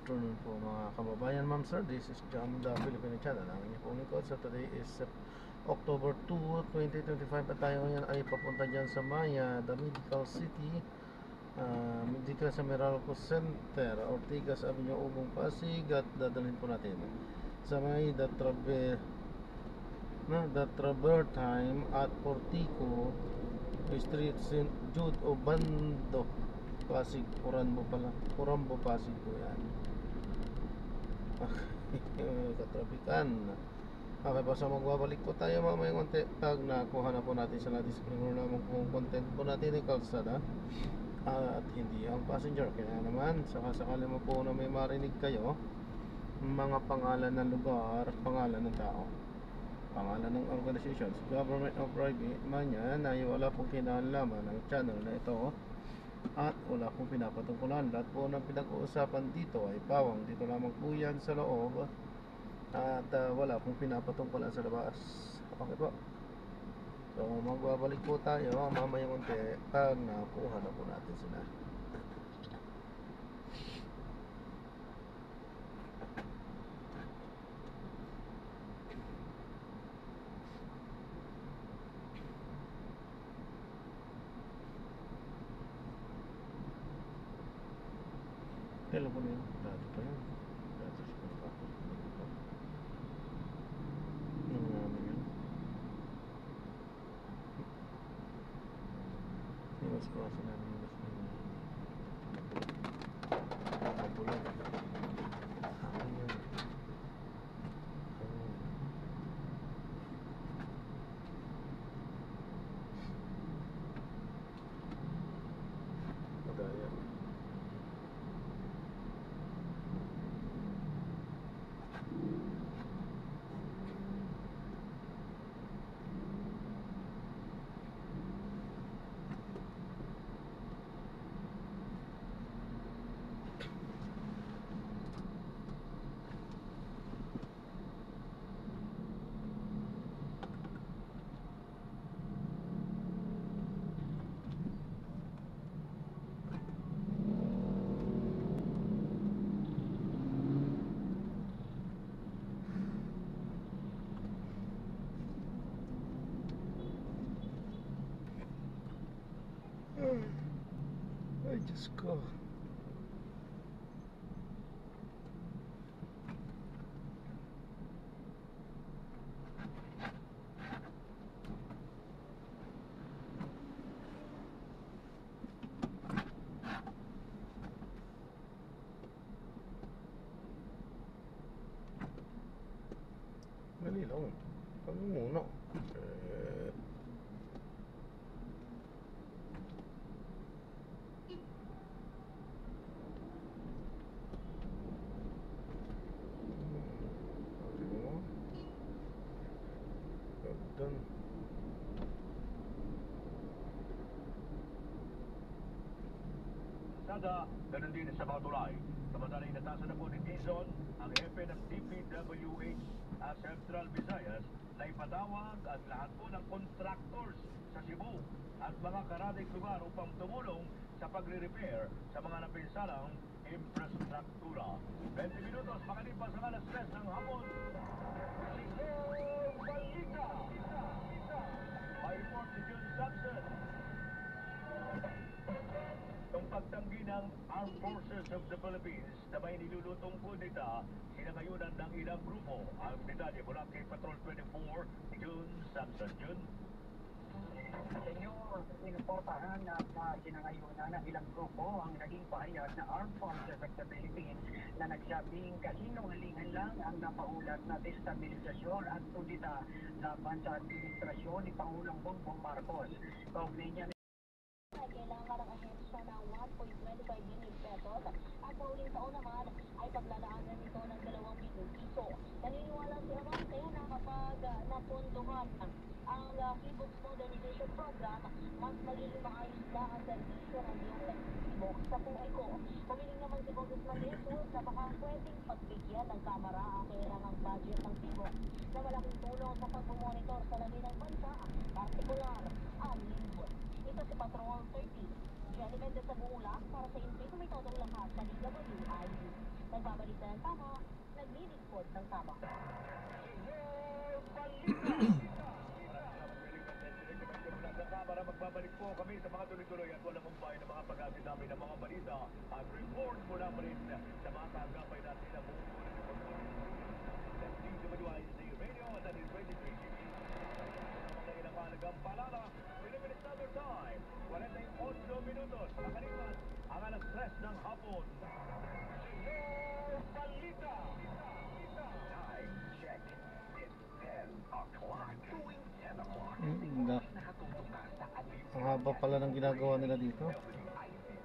afternoon po mga kababayan, ma'am sir. This is Jam the Filipino Channel. Ang inyong pong lingkod. So today is October 2, 2025 at tayo ngayon ay papunta dyan sa Maya, the Medical City, Medical sa Meralco Center, Ortigas Avenue, Ugong, Pasig. At dadalhin po natin sa may the Travertine at Portico Street, St. Jude o Bando, Pasig, Corambo, Pasig po yan. Katrapikan. Okay po, so magbabalik po tayo mamaya konti pag nakuha na po natin sa na-disclaimer naman kung content po natin ay kalsada at hindi ang passenger. Kaya naman, sakasakali mo po na may marinig kayo mga pangalan ng lugar, pangalan ng tao, pangalan ng organizations, government o private man yan, ay wala pong kinalaman ng channel na ito at wala pong pinapatungkulan. Lahat po ng pinag-uusapan dito ay pawang dito lamang po yan sa loob at wala pong pinapatungkulan sa labas. Okay po, so magbabalik po tayo mamaya konti pag nakuha na po natin sila. Hello po nyo, dati pa yun. Dati siya pa. Ano namin yun? Iwas-iwasan namin yung mas may kabulan. Amin yun. Madaya. Ay, Diyos ko. Dali lang. Kami muna. Done. Sada, ganun din sa mga tulay. Samantalang inatasan na po ni Dizon, ang hepe ng DPWH Central Visayas, na ipatawag ang lahat po ng contractors sa Cebu at mga karating lugar upang tumulong sa pagre-repair sa mga napinsalang infrastruktura. 20 minutos makalipas ang alas 3 ng hapon. Liceo Balita! May report si June Samson. Itong pagtanggi ng Armed Forces of the Philippines na may nilulutong kudeta, sinangayunan ng ilang grupo. Ang detalye mula kay Patrol 24, June Samson. June? Senyor, inuportahan na sinangayunan ng ilang grupo ang naging pahayag na Armed Forces of the Philippines na nagsabing kasinungalingan lang ang napaulat na destabilisasyon at kudeta laban sa administrasyon ni Pangulong Bongbong Marcos. Kaugnay niya kailangan ng ahensya ng 1.25 billion pesos at sa uling taon naman ay paglalaanan nito ng 2 billion piso. Naniniwala si Ramon kaya na kapag napunduhan ang Kibuks Modernization Program, mas magiging maayos na ang servisyo ng iyong Kibuks sa publiko. Pumiling naman si Congressman Jesus na baka pwedeng pagbigyan ng Kamara ang kailangang budget ng Kibuks na malaking tulong sa pag-monitor sa labi ng bansa, partikular ang lingkod. Ito si Patrol 30. Jenny Mendez sa Buula para sa Infinito may totong lahat sa DWIU. Nagbabalita ng tama, naglilingkod ng tama. Para magbabalik po kami sa mga tuloy-tuloy at walang umbay na mga pag-asin namin ng mga balita at report mula pa rin sa mga kaagapay natin na buong DWIC Radio at ang 23 TV. Mga ilang mahalagang palala, Philippine Standard Time, 48 minutos, makalipas ang alas 3 ng hapon. Senyor Balita! Time check. It's 10 o'clock. Tuwing 10 o'clock. Ang haba pala ng ginagawa nila dito.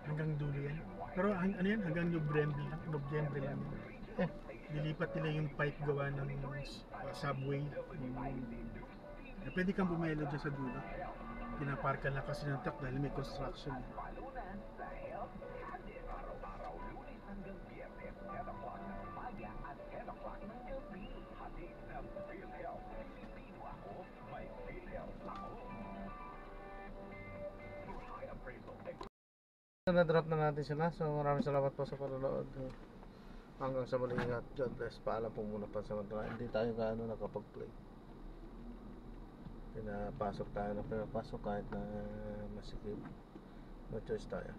Hanggang dulo yan. Pero ano yan? Hanggang Nobyembre lang. Nobyembre lang yan. Dilipat nila yung pipe gawa ng subway. Pwede kang bumelo dyan sa dulo. Pinaparka lang kasi ng truck dahil may construction. Na-drop na natin sila. So maraming salamat po sa panonood. Hanggang sa muli at God bless. Paalam po muna pa sa mga. Hindi tayo gaano nakapag-play. Pinapasok tayo na pinapasok kahit na masikip. No choice tayo.